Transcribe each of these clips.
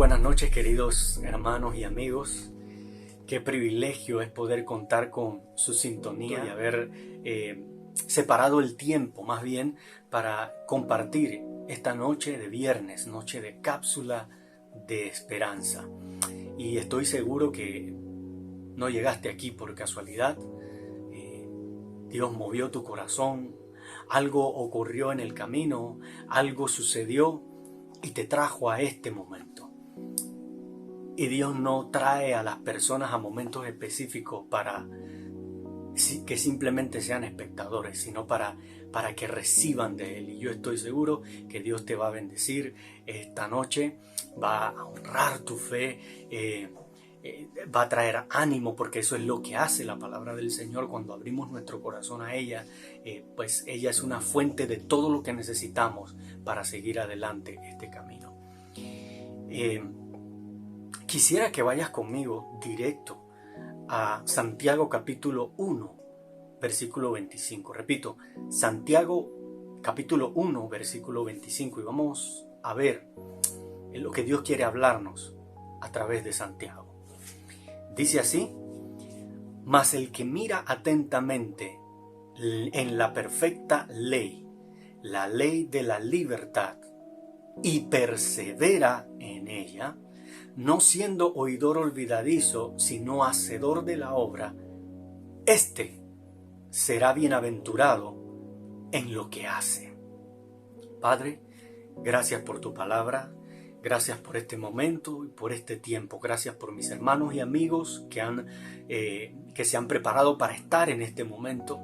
buenas noches, queridos hermanos y amigos. Qué privilegio es poder contar con su sintonía y haber separado el tiempo más bien para compartir esta noche de viernes, noche de cápsula de esperanza. Y estoy seguro que no llegaste aquí por casualidad. Dios movió tu corazón, algo ocurrió en el camino, algo sucedió y te trajo a este momento. Y Dios no trae a las personas a momentos específicos para que simplemente sean espectadores, sino para que reciban de Él. Y yo estoy seguro que Dios te va a bendecir esta noche, va a honrar tu fe, va a traer ánimo, porque eso es lo que hace la palabra del Señor cuando abrimos nuestro corazón a ella. Pues ella es una fuente de todo lo que necesitamos para seguir adelante este camino. Quisiera que vayas conmigo directo a Santiago capítulo 1, versículo 25. Repito, Santiago capítulo 1, versículo 25. Y vamos a ver lo que Dios quiere hablarnos a través de Santiago. Dice así: mas el que mira atentamente en la perfecta ley, la ley de la libertad, y persevera en ella, no siendo oidor olvidadizo, sino hacedor de la obra, éste será bienaventurado en lo que hace. Padre, gracias por tu palabra, gracias por este momento y por este tiempo, gracias por mis hermanos y amigos que se han preparado para estar en este momento.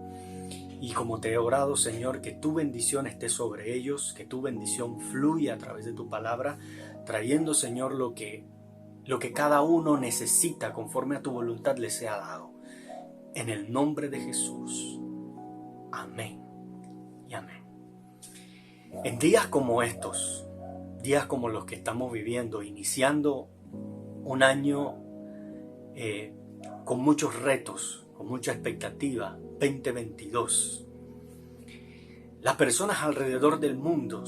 Y como te he orado, Señor, que tu bendición esté sobre ellos, que tu bendición fluya a través de tu palabra, trayendo, Señor, lo que cada uno necesita conforme a tu voluntad les sea dado. En el nombre de Jesús. Amén y amén. En días como estos, días como los que estamos viviendo, iniciando un año con muchos retos, con mucha expectativa, 2022. Las personas alrededor del mundo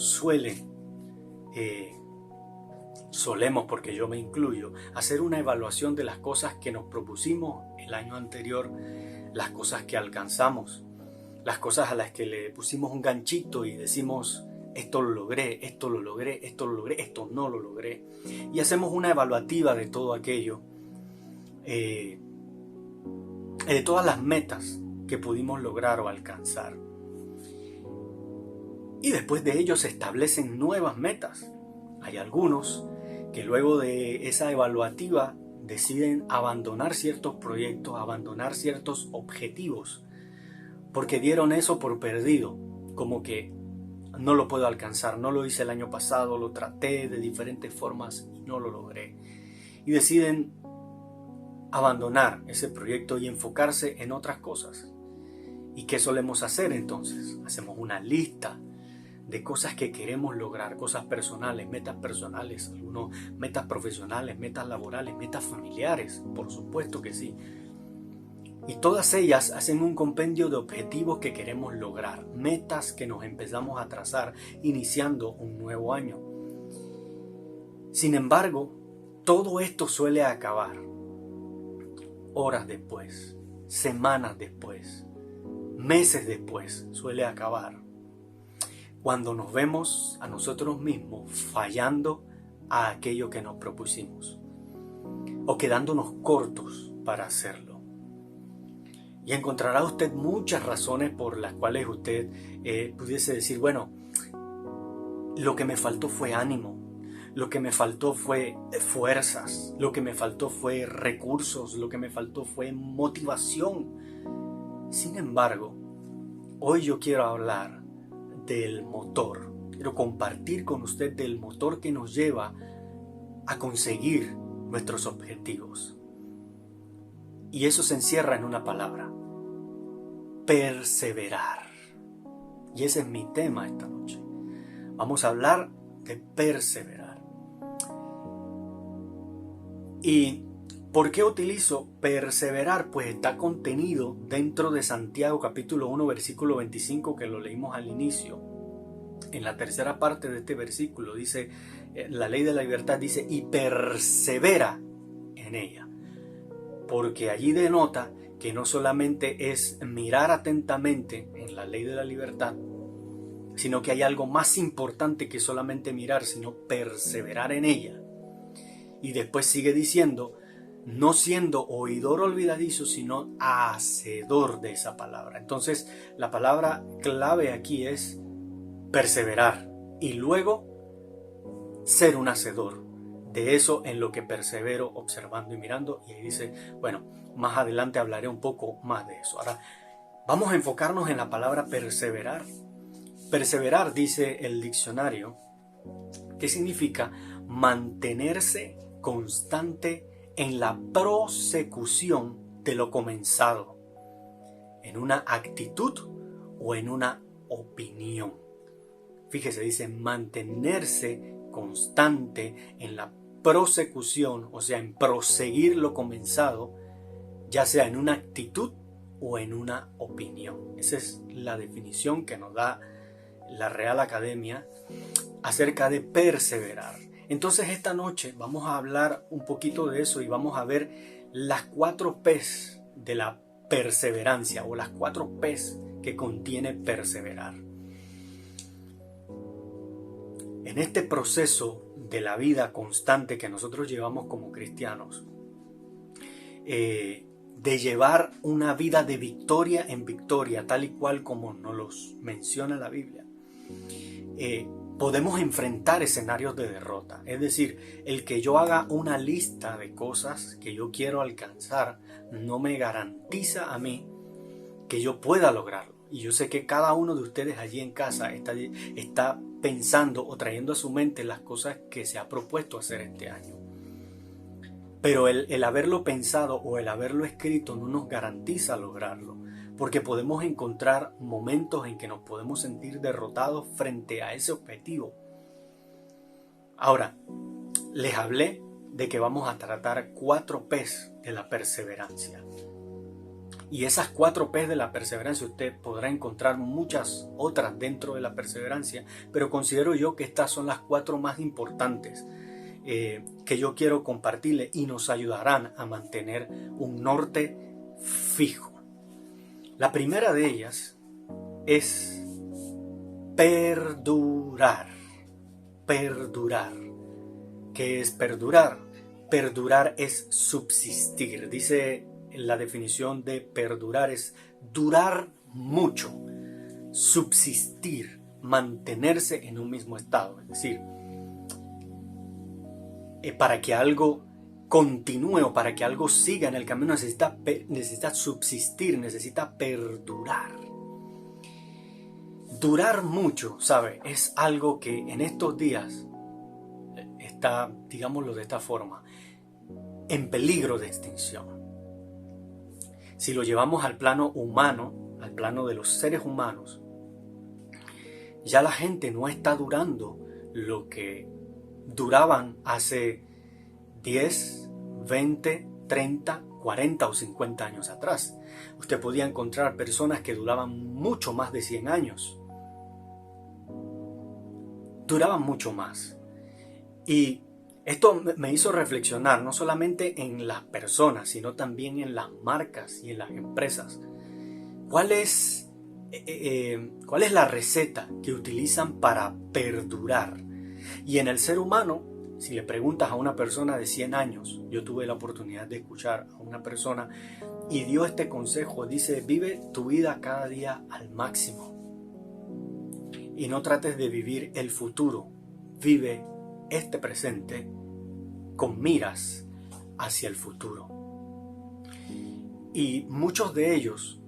solemos, porque yo me incluyo, hacer una evaluación de las cosas que nos propusimos el año anterior, las cosas que alcanzamos, las cosas a las que le pusimos un ganchito y decimos: esto lo logré, esto lo logré, esto lo logré, esto no lo logré. Y hacemos una evaluativa de todo aquello, de todas las metas que pudimos lograr o alcanzar. Y después de ello se establecen nuevas metas. Hay algunos que luego de esa evaluativa deciden abandonar ciertos proyectos, abandonar ciertos objetivos, porque dieron eso por perdido, como que no lo puedo alcanzar, no lo hice el año pasado, lo traté de diferentes formas y no lo logré. Y deciden abandonar ese proyecto y enfocarse en otras cosas. ¿Y qué solemos hacer entonces? Hacemos una lista de cosas que queremos lograr, cosas personales, algunos metas profesionales, metas laborales, metas familiares, por supuesto que sí. Y todas ellas hacen un compendio de objetivos que queremos lograr, metas que nos empezamos a trazar iniciando un nuevo año. Sin embargo, todo esto suele acabar horas después, semanas después, meses después, suele acabar cuando nos vemos a nosotros mismos fallando a aquello que nos propusimos o quedándonos cortos para hacerlo. Y encontrará usted muchas razones por las cuales usted pudiese decir: bueno, lo que me faltó fue ánimo, lo que me faltó fue fuerzas, lo que me faltó fue recursos, lo que me faltó fue motivación. Sin embargo, hoy yo quiero hablar del motor. Quiero compartir con usted del motor que nos lleva a conseguir nuestros objetivos. Y eso se encierra en una palabra: perseverar. Y ese es mi tema esta noche. Vamos a hablar de perseverar. ¿Y por qué utilizo perseverar? Pues está contenido dentro de Santiago capítulo 1 versículo 25, que lo leímos al inicio. en la tercera parte de este versículo dice, la ley de la libertad dice, y persevera en ella. Porque allí denota que no solamente es mirar atentamente en la ley de la libertad, sino que hay algo más importante que solamente mirar, sino perseverar en ella. Y después sigue diciendo, no siendo oidor olvidadizo, sino hacedor de esa palabra. Entonces, la palabra clave aquí es perseverar y luego ser un hacedor de eso en lo que persevero observando y mirando. Y ahí dice, bueno, más adelante hablaré un poco más de eso. Ahora, vamos a enfocarnos en la palabra perseverar. Perseverar, dice el diccionario, que significa mantenerse constante en la prosecución de lo comenzado, en una actitud o en una opinión. Fíjese, dice mantenerse constante en la prosecución, o sea, en proseguir lo comenzado, ya sea en una actitud o en una opinión. Esa es la definición que nos da la Real Academia acerca de perseverar. Entonces esta noche vamos a hablar un poquito de eso y vamos a ver las 4 P's de la perseverancia o las 4 P's que contiene perseverar. En este proceso de la vida constante que nosotros llevamos como cristianos, de llevar una vida de victoria en victoria, tal y cual como nos los menciona la Biblia, podemos enfrentar escenarios de derrota. Es decir, el que yo haga una lista de cosas que yo quiero alcanzar no me garantiza a mí que yo pueda lograrlo. Y yo sé que cada uno de ustedes allí en casa está pensando o trayendo a su mente las cosas que se ha propuesto hacer este año. Pero el haberlo pensado o el haberlo escrito no nos garantiza lograrlo, porque podemos encontrar momentos en que nos podemos sentir derrotados frente a ese objetivo. Ahora, les hablé de que vamos a tratar 4 P's de la perseverancia. Y esas 4 P's de la perseverancia, usted podrá encontrar muchas otras dentro de la perseverancia, pero considero yo que estas son las 4 más importantes que yo quiero compartirle y nos ayudarán a mantener un norte fijo. La primera de ellas es perdurar. Perdurar. ¿Qué es perdurar? Perdurar es subsistir. Dice la definición de perdurar es durar mucho, subsistir, mantenerse en un mismo estado. Es decir, para que algo continúe o para que algo siga en el camino necesita subsistir, necesita perdurar. Durar mucho, ¿sabe? Es algo que en estos días está, digámoslo de esta forma, en peligro de extinción. Si lo llevamos al plano humano, al plano de los seres humanos, ya la gente no está durando lo que duraban hace 10, 20, 30, 40 o 50 años atrás. Usted podía encontrar personas que duraban mucho más de 100 años. Duraban mucho más. Y esto me hizo reflexionar no solamente en las personas, sino también en las marcas y en las empresas. ¿Cuál es la receta que utilizan para perdurar? Y en el ser humano, si le preguntas a una persona de 100 años, yo tuve la oportunidad de escuchar a una persona y dio este consejo, dice, vive tu vida cada día al máximo y no trates de vivir el futuro, vive este presente con miras hacia el futuro. Y muchos de ellos,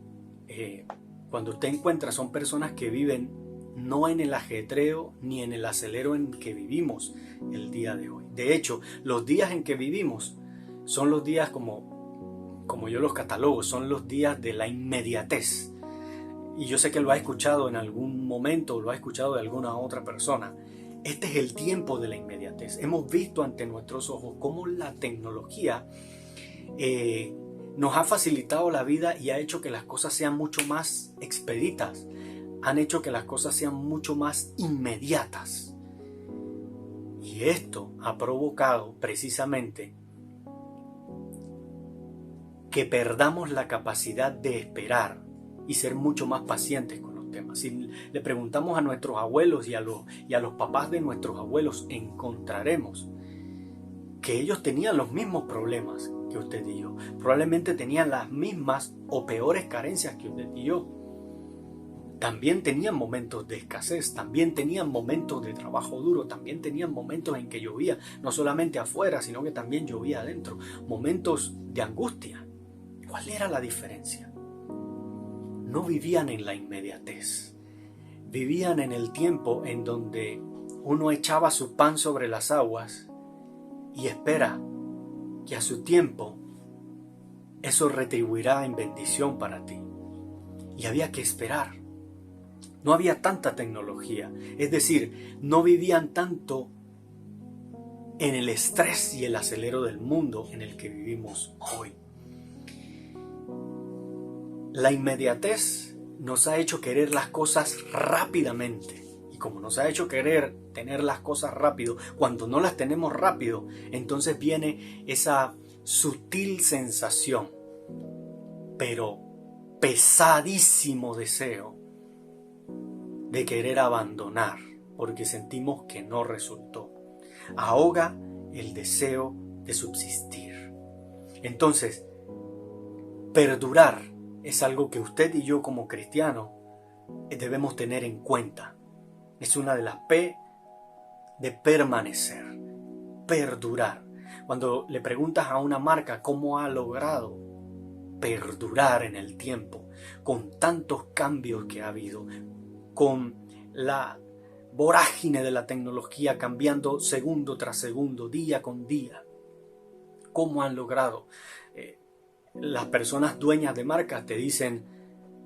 cuando usted encuentra, son personas que viven no en el ajetreo ni en el acelero en que vivimos el día de hoy. De hecho, los días en que vivimos son los días como yo los catalogo, son los días de la inmediatez. Y yo sé que lo ha escuchado en algún momento, o lo ha escuchado de alguna otra persona. Este es el tiempo de la inmediatez. Hemos visto ante nuestros ojos cómo la tecnología nos ha facilitado la vida y ha hecho que las cosas sean mucho más expeditas. han hecho que las cosas sean mucho más inmediatas. Y esto ha provocado precisamente que perdamos la capacidad de esperar y ser mucho más pacientes con los temas. Si le preguntamos a nuestros abuelos y a los papás de nuestros abuelos, encontraremos que ellos tenían los mismos problemas que usted y yo. Probablemente tenían las mismas o peores carencias que usted y yo. También tenían momentos de escasez, también tenían momentos de trabajo duro, también tenían momentos en que llovía, no solamente afuera, sino que también llovía adentro, momentos de angustia. ¿Cuál era la diferencia? No vivían en la inmediatez, vivían en el tiempo en donde uno echaba su pan sobre las aguas y espera que a su tiempo eso retribuirá en bendición para ti. Y había que esperar. No había tanta tecnología, es decir, no vivían tanto en el estrés y el acelero del mundo en el que vivimos hoy. La inmediatez nos ha hecho querer las cosas rápidamente. Y como nos ha hecho querer tener las cosas rápido, cuando no las tenemos rápido, entonces viene esa sutil sensación, pero pesadísimo deseo de querer abandonar, porque sentimos que no resultó. Ahoga el deseo de subsistir. Entonces, perdurar es algo que usted y yo como cristianos debemos tener en cuenta. Es una de las P de permanecer, perdurar. Cuando le preguntas a una marca cómo ha logrado perdurar en el tiempo, con tantos cambios que ha habido, con la vorágine de la tecnología cambiando segundo tras segundo, día con día, ¿cómo han logrado? Las personas dueñas de marcas te dicen,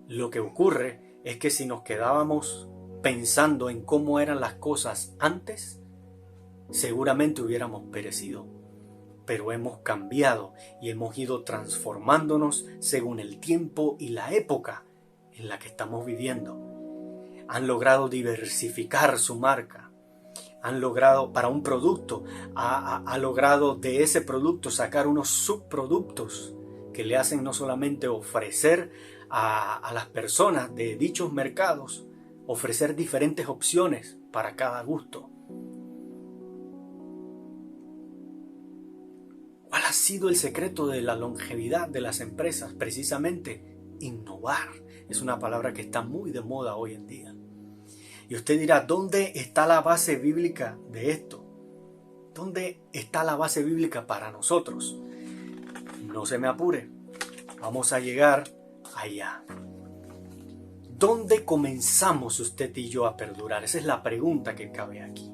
lo que ocurre es que si nos quedábamos pensando en cómo eran las cosas antes, seguramente hubiéramos perecido. Pero hemos cambiado y hemos ido transformándonos según el tiempo y la época en la que estamos viviendo. Han logrado diversificar su marca. Han logrado, para un producto, ha logrado de ese producto sacar unos subproductos que le hacen no solamente ofrecer a las personas de dichos mercados, ofrecer diferentes opciones para cada gusto. ¿Cuál ha sido el secreto de la longevidad de las empresas? Precisamente innovar. Es una palabra que está muy de moda hoy en día. Y usted dirá, ¿dónde está la base bíblica de esto? ¿Dónde está la base bíblica para nosotros? No se me apure, vamos a llegar allá. ¿Dónde comenzamos usted y yo a perdurar? Esa es la pregunta que cabe aquí.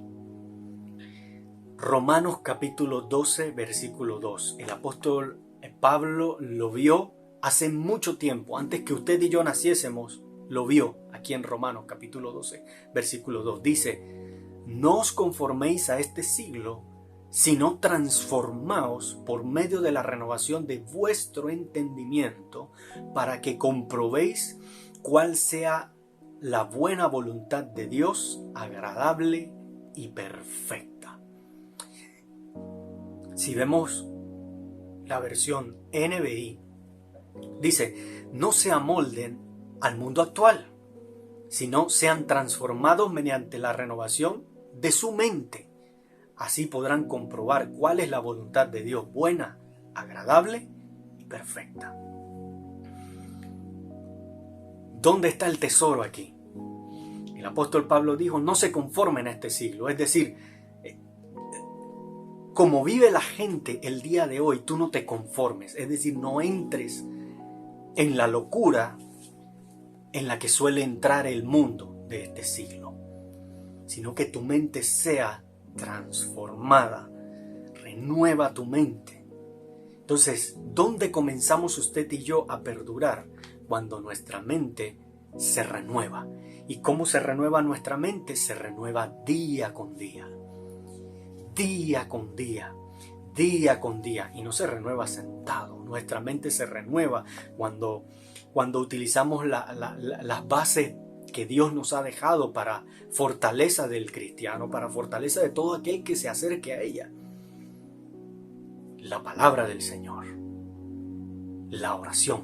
Romanos capítulo 12, versículo 2. El apóstol Pablo lo vio hace mucho tiempo, antes que usted y yo naciésemos, lo vio aquí en Romanos capítulo 12, versículo 2. Dice, no os conforméis a este siglo, sino transformaos por medio de la renovación de vuestro entendimiento, para que comprobéis cuál sea la buena voluntad de Dios, agradable y perfecta. Si vemos la versión NBI, dice, no se amolden al mundo actual, sino sean transformados mediante la renovación de su mente. Así podrán comprobar cuál es la voluntad de Dios, buena, agradable y perfecta. ¿Dónde está el tesoro aquí? El apóstol Pablo dijo, no se conformen a este siglo. Es decir, como vive la gente el día de hoy, tú no te conformes. Es decir, no entres en la locura en la que suele entrar el mundo de este siglo, sino que tu mente sea transformada, renueva tu mente. Entonces, ¿dónde comenzamos usted y yo a perdurar? Cuando nuestra mente se renueva. ¿Y cómo se renueva nuestra mente? Se renueva día con día, día con día, día con día, y no se renueva sentado. Nuestra mente se renueva cuando utilizamos las bases que Dios nos ha dejado para fortaleza del cristiano, para fortaleza de todo aquel que se acerque a ella. La palabra del Señor, la oración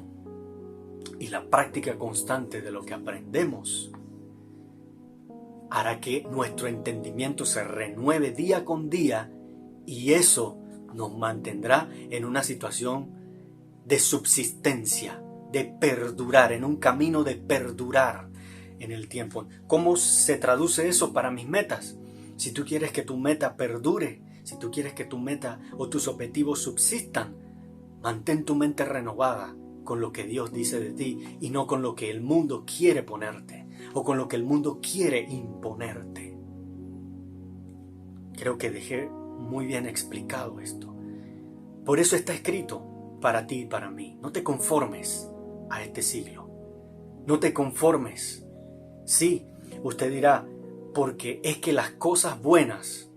y la práctica constante de lo que aprendemos hará que nuestro entendimiento se renueve día con día, y eso nos mantendrá en una situación de subsistencia, de perdurar, en un camino de perdurar en el tiempo. ¿Cómo se traduce eso para mis metas? Si tú quieres que tu meta perdure, si tú quieres que tu meta o tus objetivos subsistan, mantén tu mente renovada con lo que Dios dice de ti y no con lo que el mundo quiere ponerte o con lo que el mundo quiere imponerte. Creo que dejé muy bien explicado esto. Por eso está escrito para ti y para mí. No te conformes a este siglo. No te conformes. Sí, usted dirá, porque es que las cosas buenas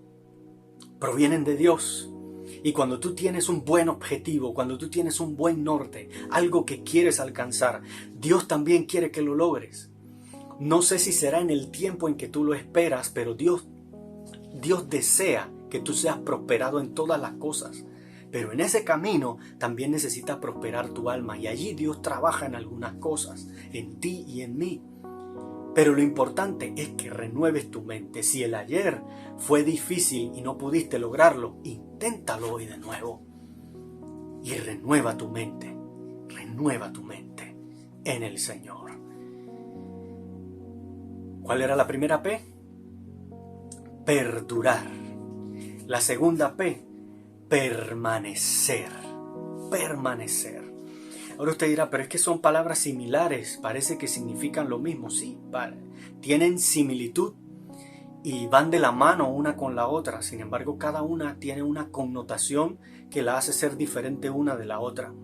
provienen de Dios. Y cuando tú tienes un buen objetivo, cuando tú tienes un buen norte, algo que quieres alcanzar, Dios también quiere que lo logres. No sé si será en el tiempo en que tú lo esperas, pero Dios desea que tú seas prosperado en todas las cosas. Pero en ese camino también necesita prosperar tu alma, y allí Dios trabaja en algunas cosas, en ti y en mí. Pero lo importante es que renueves tu mente. Si el ayer fue difícil y no pudiste lograrlo, inténtalo hoy de nuevo. Y renueva tu mente en el Señor. ¿Cuál era la primera P? Perdurar. La segunda P, permanecer. Permanecer. Ahora usted dirá, pero es que son palabras similares, parece que significan lo mismo. Sí, tienen similitud y van de la mano una con la otra. Sin embargo, cada una tiene una connotación que la hace ser diferente una de la otra.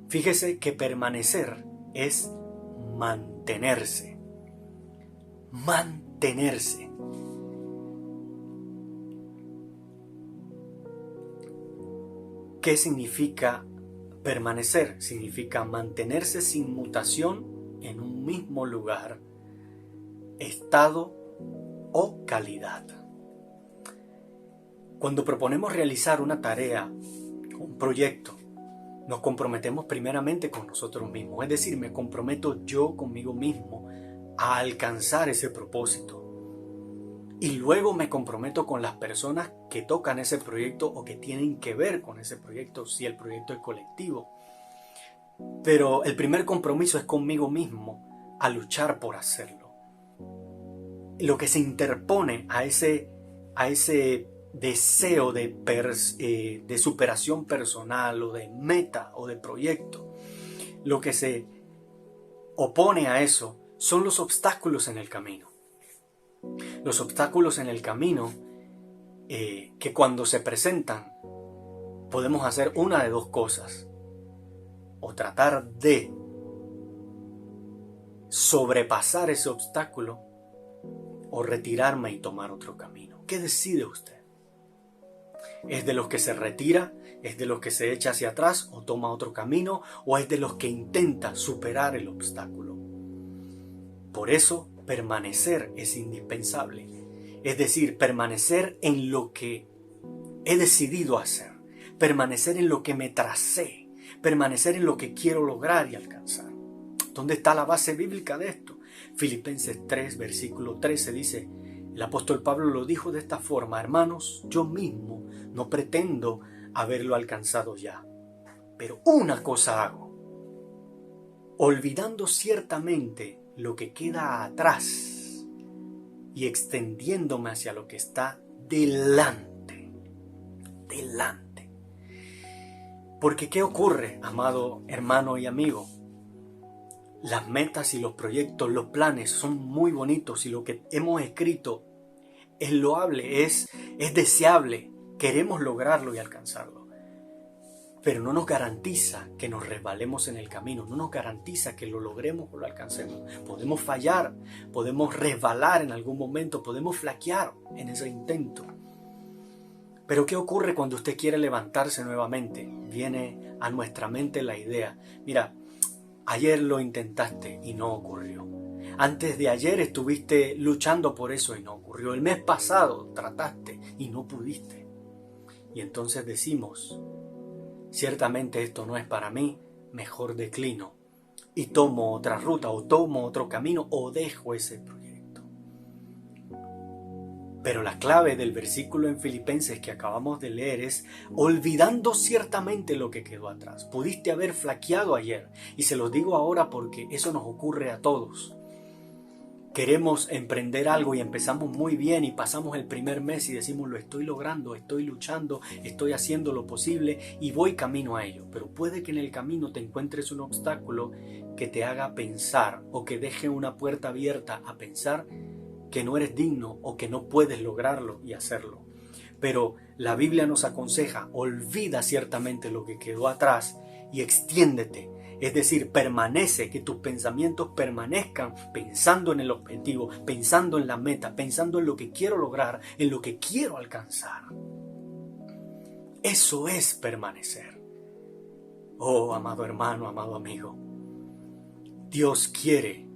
Fíjese que permanecer es mantenerse. Mantenerse. ¿Qué significa permanecer? Significa mantenerse sin mutación en un mismo lugar, estado o calidad. Cuando proponemos realizar una tarea, un proyecto, nos comprometemos primeramente con nosotros mismos. Es decir, me comprometo yo conmigo mismo a alcanzar ese propósito. Y luego me comprometo con las personas que tocan ese proyecto o que tienen que ver con ese proyecto, si el proyecto es colectivo. Pero el primer compromiso es conmigo mismo a luchar por hacerlo. Lo que se interpone a ese deseo de superación personal o de meta o de proyecto, lo que se opone a eso son los obstáculos en el camino. Los obstáculos en el camino que cuando se presentan podemos hacer una de dos cosas: o tratar de sobrepasar ese obstáculo o retirarme y tomar otro camino. ¿Qué decide usted? ¿Es de los que se retira? ¿Es de los que se echa hacia atrás o toma otro camino? ¿O es de los que intenta superar el obstáculo? Por eso permanecer es indispensable. Es decir, permanecer en lo que he decidido hacer, permanecer en lo que me tracé, permanecer en lo que quiero lograr y alcanzar. ¿Dónde está la base bíblica de esto? Filipenses 3, versículo 13 dice, el apóstol Pablo lo dijo de esta forma: hermanos, yo mismo no pretendo haberlo alcanzado ya, pero una cosa hago, olvidando ciertamente lo que queda atrás y extendiéndome hacia lo que está delante. Delante. Porque ¿qué ocurre, amado hermano y amigo? Las metas y los proyectos, los planes son muy bonitos y lo que hemos escrito es loable, es deseable. Queremos lograrlo y alcanzarlo. Pero no nos garantiza que nos resbalemos en el camino, no nos garantiza que lo logremos o lo alcancemos. Podemos fallar, podemos resbalar en algún momento, podemos flaquear en ese intento. Pero ¿qué ocurre cuando usted quiere levantarse nuevamente? Viene a nuestra mente la idea: mira, ayer lo intentaste y no ocurrió. Antes de ayer estuviste luchando por eso y no ocurrió. El mes pasado trataste y no pudiste. Y entonces decimos, ciertamente esto no es para mí, mejor declino y tomo otra ruta o tomo otro camino o dejo ese proyecto. Pero la clave del versículo en Filipenses que acabamos de leer es olvidando ciertamente lo que quedó atrás. Pudiste haber flaqueado ayer y se los digo ahora porque eso nos ocurre a todos. Queremos emprender algo y empezamos muy bien y pasamos el primer mes y decimos lo estoy logrando, estoy luchando, estoy haciendo lo posible y voy camino a ello. Pero puede que en el camino te encuentres un obstáculo que te haga pensar o que deje una puerta abierta a pensar que no eres digno o que no puedes lograrlo y hacerlo. Pero la Biblia nos aconseja, olvida ciertamente lo que quedó atrás y extiéndete. Es decir, permanece, que tus pensamientos permanezcan pensando en el objetivo, pensando en la meta, pensando en lo que quiero lograr, en lo que quiero alcanzar. Eso es permanecer. Oh, amado hermano, amado amigo, Dios quiere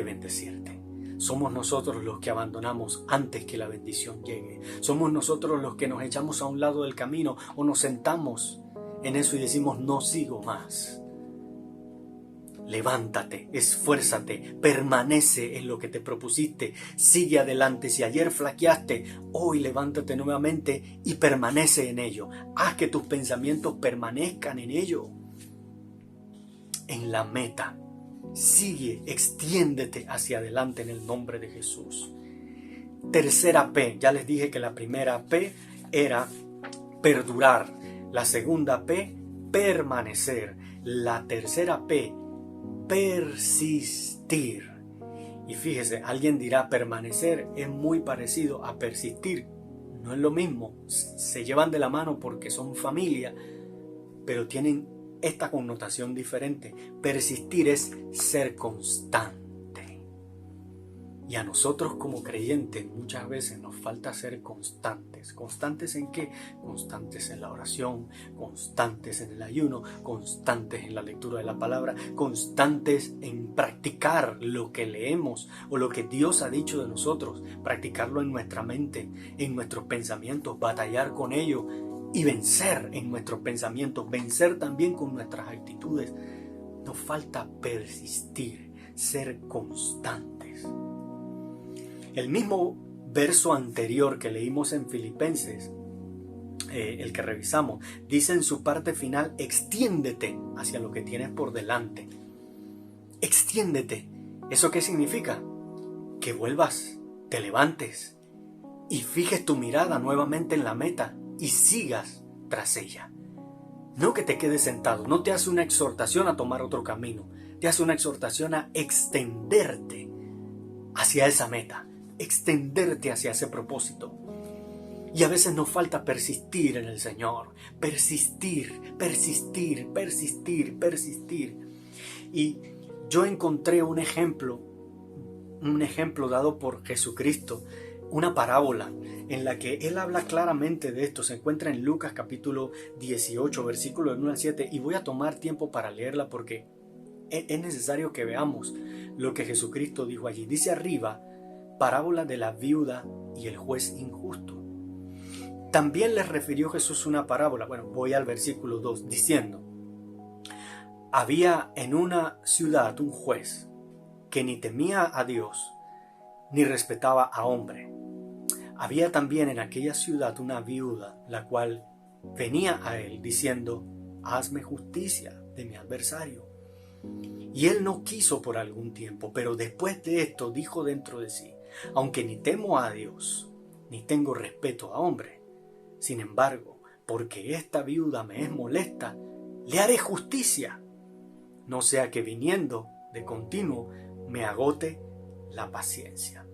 bendecirte. Somos nosotros los que abandonamos antes que la bendición llegue. Somos nosotros los que nos echamos a un lado del camino o nos sentamos en eso y decimos no sigo más. Levántate, esfuérzate, permanece en lo que te propusiste, sigue adelante. Si ayer flaqueaste, hoy levántate nuevamente y permanece en ello. Haz que tus pensamientos permanezcan en ello, en la meta. Sigue, extiéndete hacia adelante en el nombre de Jesús. Tercera P, ya les dije que la primera P era perdurar, la segunda P, permanecer, la tercera P, persistir. Y fíjese, alguien dirá permanecer es muy parecido a persistir, no es lo mismo, se llevan de la mano porque son familia, pero tienen esta connotación diferente. Persistir es ser constante. Y a nosotros como creyentes muchas veces nos falta ser constantes. ¿Constantes en qué? Constantes en la oración, constantes en el ayuno, constantes en la lectura de la palabra, constantes en practicar lo que leemos o lo que Dios ha dicho de nosotros, practicarlo en nuestra mente, en nuestros pensamientos, batallar con ello y vencer en nuestros pensamientos, vencer también con nuestras actitudes. Nos falta persistir, ser constantes. El mismo verso anterior que leímos en Filipenses, el que revisamos, dice en su parte final, extiéndete hacia lo que tienes por delante. Extiéndete. ¿Eso qué significa? Que vuelvas, te levantes y fijes tu mirada nuevamente en la meta y sigas tras ella. No que te quedes sentado, no te hace una exhortación a tomar otro camino, te hace una exhortación a extenderte hacia esa meta, extenderte hacia ese propósito. Y a veces nos falta persistir en el Señor, persistir, persistir, persistir, persistir. Y yo encontré un ejemplo dado por Jesucristo, una parábola en la que Él habla claramente de esto. Se encuentra en Lucas capítulo 18, versículo 1 al 7, y voy a tomar tiempo para leerla porque es necesario que veamos lo que Jesucristo dijo allí. Dice arriba, parábola de la viuda y el juez injusto. También les refirió Jesús una parábola, voy al versículo 2, diciendo, había en una ciudad un juez que ni temía a Dios, ni respetaba a hombre. Había también en aquella ciudad una viuda, la cual venía a él diciendo, hazme justicia de mi adversario. Y él no quiso por algún tiempo, pero después de esto dijo dentro de sí, aunque ni temo a Dios, ni tengo respeto a hombre, sin embargo, porque esta viuda me es molesta, le haré justicia, no sea que viniendo de continuo me agote la paciencia.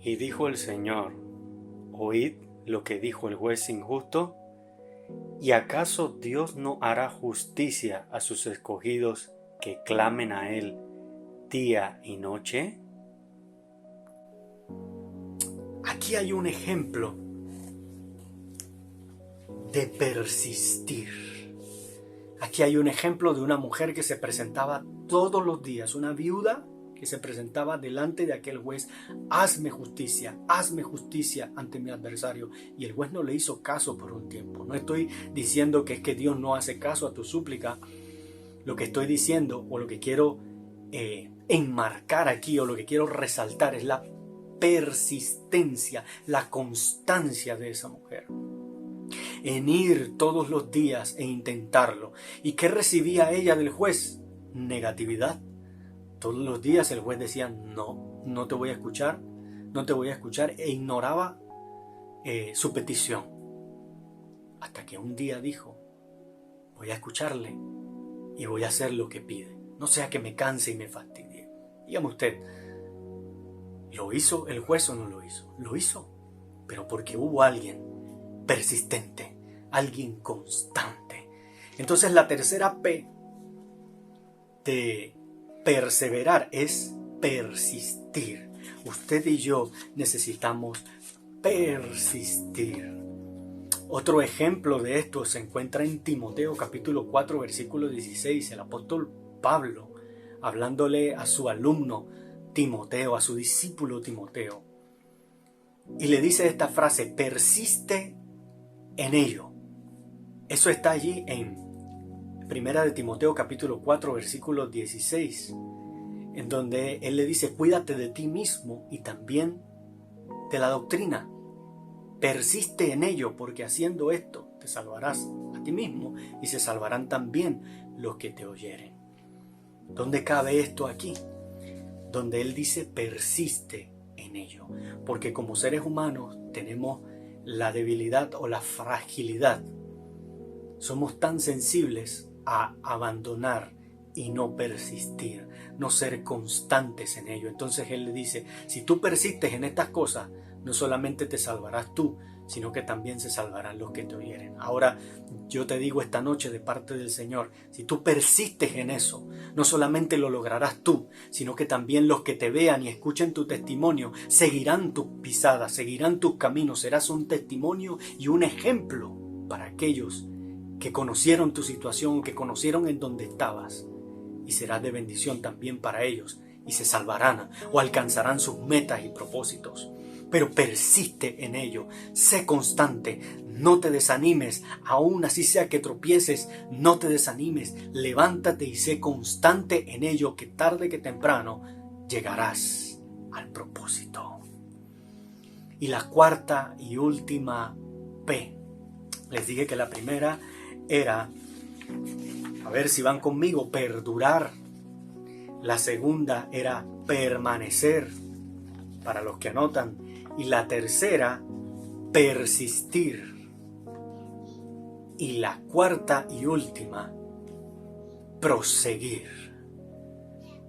Y dijo el Señor, oíd lo que dijo el juez injusto, ¿y acaso Dios no hará justicia a sus escogidos que clamen a Él día y noche? Aquí hay un ejemplo de persistir. Aquí hay un ejemplo de una mujer que se presentaba todos los días, una viuda que se presentaba delante de aquel juez: hazme justicia ante mi adversario. Y el juez no le hizo caso por un tiempo. No estoy diciendo que es que Dios no hace caso a tu súplica. Lo que estoy diciendo, o lo que quiero enmarcar aquí, o lo que quiero resaltar, es la persistencia, la constancia de esa mujer en ir todos los días e intentarlo. ¿Y qué recibía ella del juez? Negatividad. Todos los días el juez decía: no te voy a escuchar, e ignoraba su petición. Hasta que un día dijo: voy a escucharle y voy a hacer lo que pide, no sea que me canse y me fastidie. Dígame usted, ¿lo hizo el juez o no lo hizo? Lo hizo, pero porque hubo alguien persistente, alguien constante. Entonces la tercera P de perseverar es persistir. Usted y yo necesitamos persistir. Otro ejemplo de esto se encuentra en Timoteo capítulo 4 versículo 16. El apóstol Pablo, hablándole a su alumno Timoteo, a su discípulo Timoteo, y le dice esta frase: persiste en ello. Eso está allí en Primera de Timoteo capítulo 4 versículo 16, en donde él le dice: cuídate de ti mismo y también de la doctrina. Persiste en ello, porque haciendo esto te salvarás a ti mismo y se salvarán también los que te oyeren. ¿Dónde cabe esto aquí? Donde él dice: persiste en ello, porque como seres humanos tenemos la debilidad o la fragilidad. Somos tan sensibles a abandonar y no persistir, no ser constantes en ello. Entonces él le dice: si tú persistes en estas cosas, no solamente te salvarás tú, sino que también se salvarán los que te oyeren. Ahora yo te digo esta noche de parte del Señor: si tú persistes en eso, no solamente lo lograrás tú, sino que también los que te vean y escuchen tu testimonio seguirán tus pisadas, seguirán tus caminos. Serás un testimonio y un ejemplo para aquellos que conocieron tu situación, que conocieron en donde estabas, y serás de bendición también para ellos, y se salvarán o alcanzarán sus metas y propósitos. Pero persiste en ello, sé constante, no te desanimes, aún así sea que tropieces, no te desanimes, levántate y sé constante en ello, que tarde que temprano llegarás al propósito. Y la cuarta y última P, les dije que la primera era, a ver si van conmigo, perdurar. La segunda era permanecer, para los que anotan. Y la tercera, persistir. Y la cuarta y última, proseguir.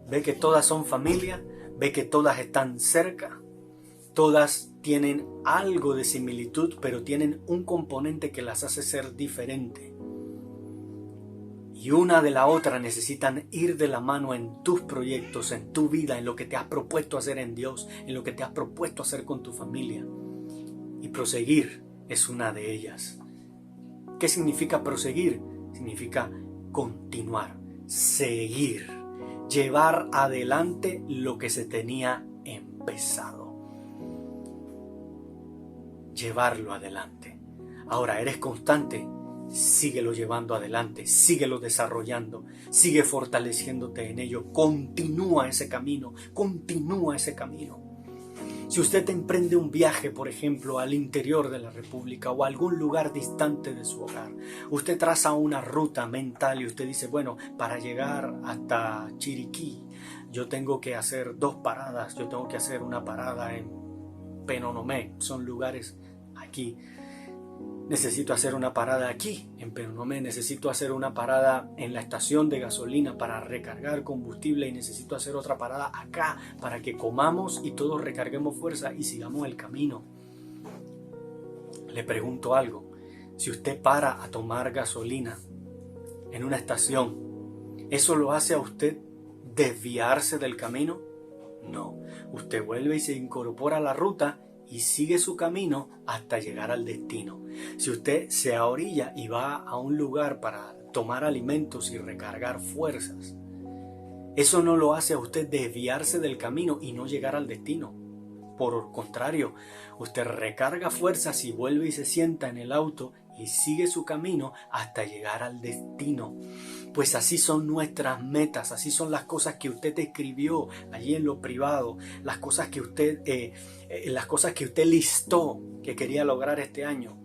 Ve que todas son familia, ve que todas están cerca, todas tienen algo de similitud, pero tienen un componente que las hace ser diferente. Y una de la otra necesitan ir de la mano en tus proyectos, en tu vida, en lo que te has propuesto hacer en Dios, en lo que te has propuesto hacer con tu familia. Y proseguir es una de ellas. ¿Qué significa proseguir? Significa continuar, seguir, llevar adelante lo que se tenía empezado. Llevarlo adelante. Ahora, ¿eres constante? Síguelo llevando adelante, síguelo desarrollando, sigue fortaleciéndote en ello, continúa ese camino, Si usted emprende un viaje, por ejemplo, al interior de la República o a algún lugar distante de su hogar, usted traza una ruta mental y usted dice: bueno, para llegar hasta Chiriquí, yo tengo que hacer 2 paradas, yo tengo que hacer una parada en Penonomé, son lugares aquí. Necesito hacer una parada aquí, en Penonomé, necesito hacer una parada en la estación de gasolina para recargar combustible y necesito hacer otra parada acá para que comamos y todos recarguemos fuerza y sigamos el camino. Le pregunto algo: si usted para a tomar gasolina en una estación, ¿eso lo hace a usted desviarse del camino? No, usted vuelve y se incorpora a la ruta y sigue su camino hasta llegar al destino. Si usted se ahorilla y va a un lugar para tomar alimentos y recargar fuerzas, eso no lo hace a usted desviarse del camino y no llegar al destino. Por el contrario, usted recarga fuerzas y vuelve y se sienta en el auto y sigue su camino hasta llegar al destino. Pues así son nuestras metas, así son las cosas que usted escribió allí en lo privado, las cosas que usted listó que quería lograr este año.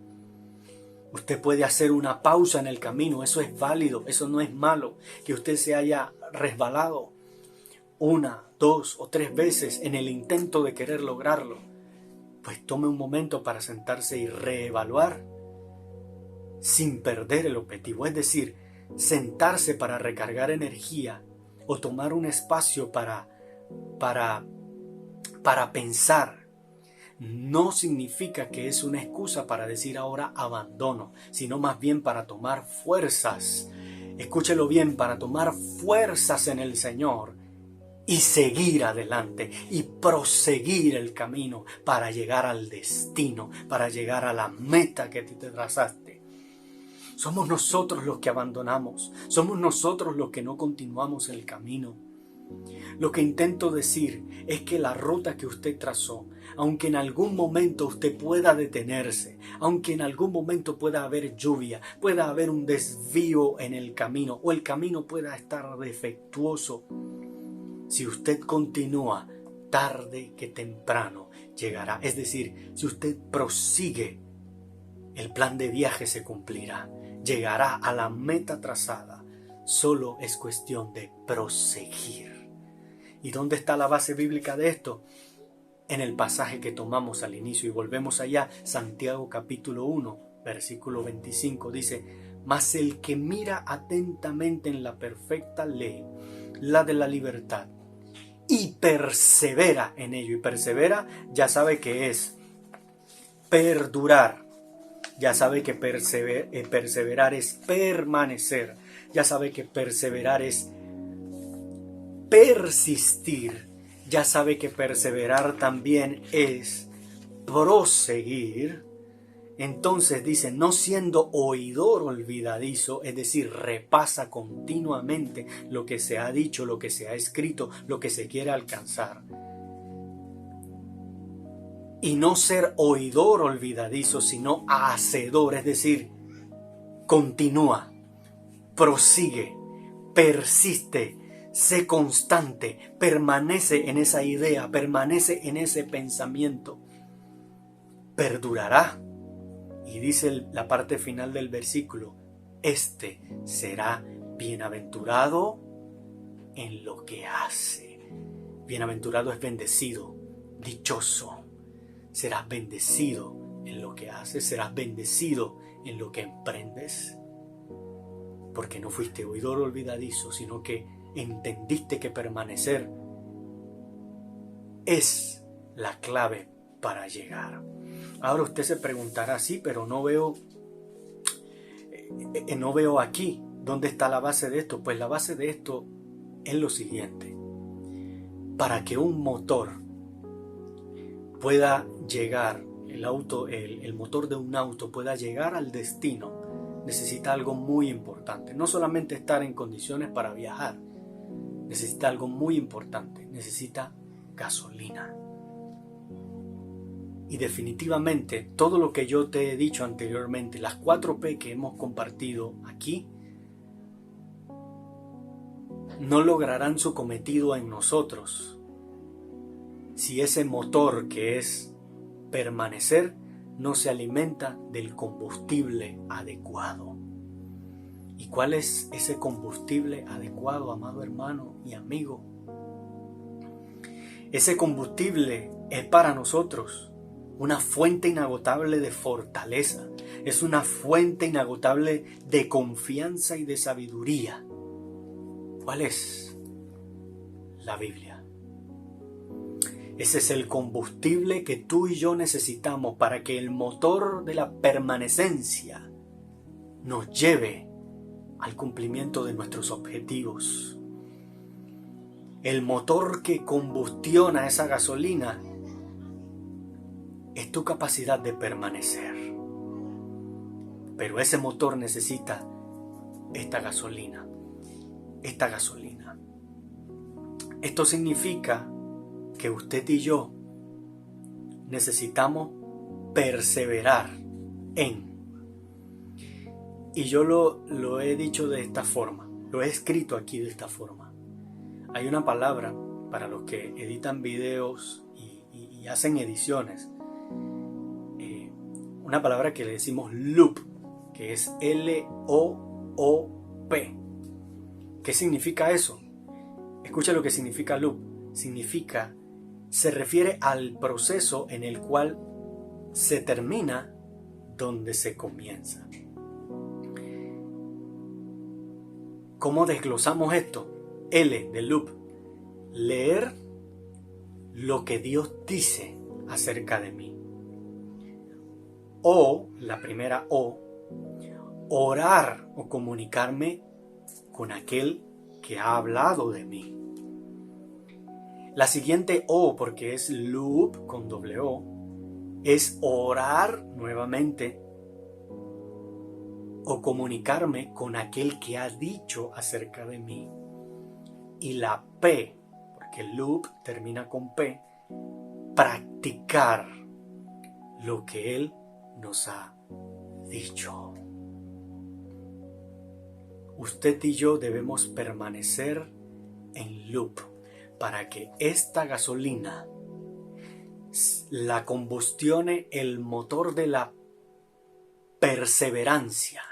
Usted puede hacer una pausa en el camino, eso es válido, eso no es malo, que usted se haya resbalado 1, 2 o 3 veces en el intento de querer lograrlo. Pues tome un momento para sentarse y reevaluar sin perder el objetivo, es decir, sentarse para recargar energía o tomar un espacio para pensar. No significa que es una excusa para decir ahora abandono, sino más bien para tomar fuerzas. Escúchelo bien, para tomar fuerzas en el Señor y seguir adelante y proseguir el camino para llegar al destino, para llegar a la meta que te trazaste. Somos nosotros los que abandonamos, somos nosotros los que no continuamos el camino. Lo que intento decir es que la ruta que usted trazó, aunque en algún momento usted pueda detenerse, aunque en algún momento pueda haber lluvia, pueda haber un desvío en el camino o el camino pueda estar defectuoso, si usted continúa, tarde que temprano llegará. Es decir, si usted prosigue, el plan de viaje se cumplirá, llegará a la meta trazada. Solo es cuestión de proseguir. ¿Y dónde está la base bíblica de esto? En el pasaje que tomamos al inicio y volvemos allá, Santiago capítulo 1, versículo 25, dice: mas el que mira atentamente en la perfecta ley, la de la libertad, y persevera en ello, y persevera ya sabe que es perdurar, ya sabe que perseverar es permanecer, ya sabe que perseverar es persistir, ya sabe que perseverar también es proseguir. Entonces dice, no siendo oidor olvidadizo, es decir, repasa continuamente lo que se ha dicho, lo que se ha escrito, lo que se quiere alcanzar. Y no ser oidor olvidadizo, sino hacedor, es decir, continúa, prosigue, persiste, sé constante, permanece en esa idea, permanece en ese pensamiento, perdurará. Y dice la parte final del versículo, este será bienaventurado en lo que hace. Bienaventurado es bendecido, dichoso. Serás bendecido en lo que haces, serás bendecido en lo que emprendes. Porque no fuiste oidor olvidadizo, sino que entendiste que permanecer es la clave para llegar. Ahora usted se preguntará, sí, pero no veo aquí dónde está la base de esto. Pues la base de esto es lo siguiente: para que un motor pueda llegar, el motor de un auto pueda llegar al destino, necesita algo muy importante. No solamente estar en condiciones para viajar, necesita algo muy importante, necesita gasolina. Y definitivamente todo lo que yo te he dicho anteriormente, las 4P que hemos compartido aquí, no lograrán su cometido en nosotros si ese motor que es permanecer no se alimenta del combustible adecuado. ¿Y cuál es ese combustible adecuado, amado hermano y amigo? Ese combustible es para nosotros una fuente inagotable de fortaleza, es una fuente inagotable de confianza y de sabiduría. ¿Cuál es? La Biblia. Ese es el combustible que tú y yo necesitamos para que el motor de la permanencia nos lleve al cumplimiento de nuestros objetivos. El motor que combustiona esa gasolina es tu capacidad de permanecer. Pero ese motor necesita esta gasolina. Esta gasolina. Esto significa que usted y yo necesitamos perseverar en. Y yo lo he dicho de esta forma, lo he escrito aquí de esta forma. Hay una palabra para los que editan videos y hacen ediciones, una palabra que le decimos loop, que es L-O-O-P. ¿Qué significa eso? Escucha lo que significa loop. Se refiere al proceso en el cual se termina donde se comienza. ¿Cómo desglosamos esto? L de loop. Leer lo que Dios dice acerca de mí. O, la primera O, orar o comunicarme con aquel que ha hablado de mí. La siguiente O, porque es loop con doble O, es orar nuevamente o comunicarme con aquel que ha dicho acerca de mí. Y la P, porque el loop termina con P, practicar lo que Él nos ha dicho. Usted y yo debemos permanecer en loop para que esta gasolina la combustione el motor de la perseverancia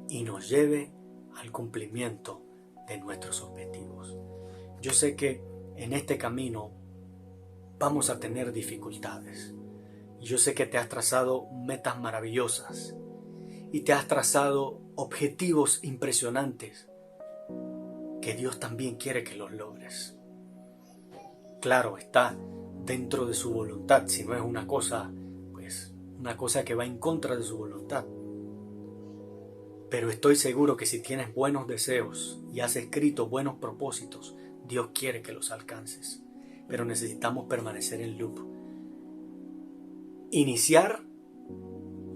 y nos lleve al cumplimiento de nuestros objetivos. Yo sé que en este camino vamos a tener dificultades. Yo sé que te has trazado metas maravillosas y te has trazado objetivos impresionantes que Dios también quiere que los logres. Claro, está dentro de su voluntad, si no es una cosa que va en contra de su voluntad. Pero estoy seguro que si tienes buenos deseos y has escrito buenos propósitos, Dios quiere que los alcances. Pero necesitamos permanecer en loop. Iniciar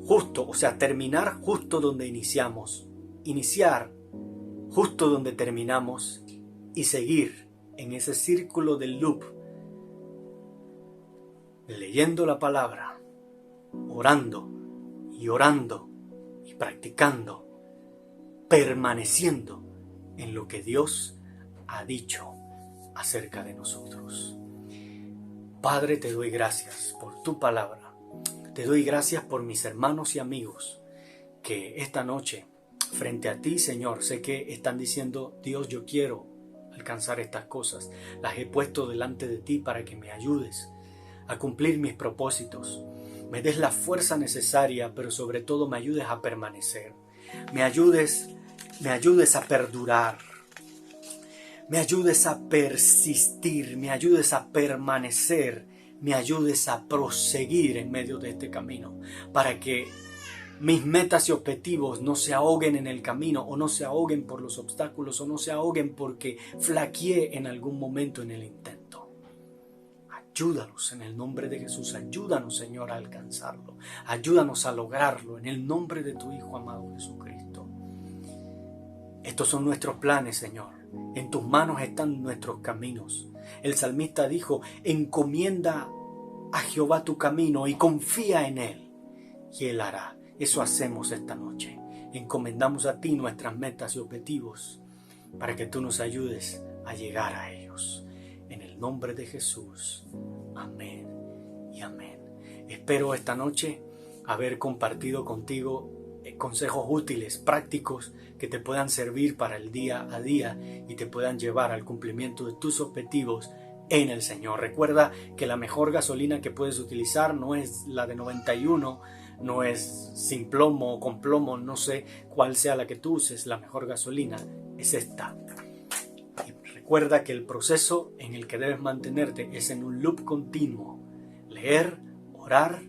justo, terminar justo donde iniciamos. Iniciar justo donde terminamos y seguir en ese círculo del loop, leyendo la palabra, orando y practicando, permaneciendo en lo que Dios ha dicho acerca de nosotros. Padre, te doy gracias por tu palabra. Te doy gracias por mis hermanos y amigos que esta noche, frente a ti, Señor, sé que están diciendo: Dios, yo quiero alcanzar estas cosas. Las he puesto delante de ti para que me ayudes a cumplir mis propósitos. Me des la fuerza necesaria, pero sobre todo me ayudes a permanecer. Me ayudes a perdurar. Me ayudes a persistir. Me ayudes a permanecer. Me ayudes a proseguir en medio de este camino, para que mis metas y objetivos no se ahoguen en el camino, o no se ahoguen por los obstáculos, o no se ahoguen porque flaqueé en algún momento en el intento. Ayúdanos en el nombre de Jesús. Ayúdanos, Señor, a alcanzarlo. Ayúdanos a lograrlo en el nombre de tu Hijo amado Jesucristo. Estos son nuestros planes, Señor. En tus manos están nuestros caminos. El salmista dijo: encomienda a Jehová tu camino y confía en Él, y Él hará. Eso hacemos esta noche. Encomendamos a ti nuestras metas y objetivos para que tú nos ayudes a llegar a ellos. En el nombre de Jesús. Amén y amén. Espero esta noche haber compartido contigo consejos útiles, prácticos, que te puedan servir para el día a día y te puedan llevar al cumplimiento de tus objetivos en el Señor. Recuerda que la mejor gasolina que puedes utilizar no es la de 91, no es sin plomo o con plomo, no sé cuál sea la que tú uses. La mejor gasolina es esta. Y recuerda que el proceso en el que debes mantenerte es en un loop continuo. Leer, orar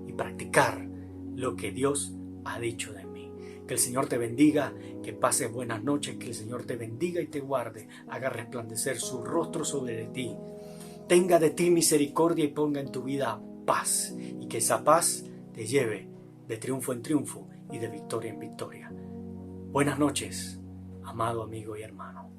y practicar lo que Dios ha dicho de mí. Que el Señor te bendiga, que pases buenas noches, que el Señor te bendiga y te guarde, haga resplandecer su rostro sobre ti, tenga de ti misericordia y ponga en tu vida paz, y que esa paz te lleve de triunfo en triunfo y de victoria en victoria. Buenas noches, amado amigo y hermano.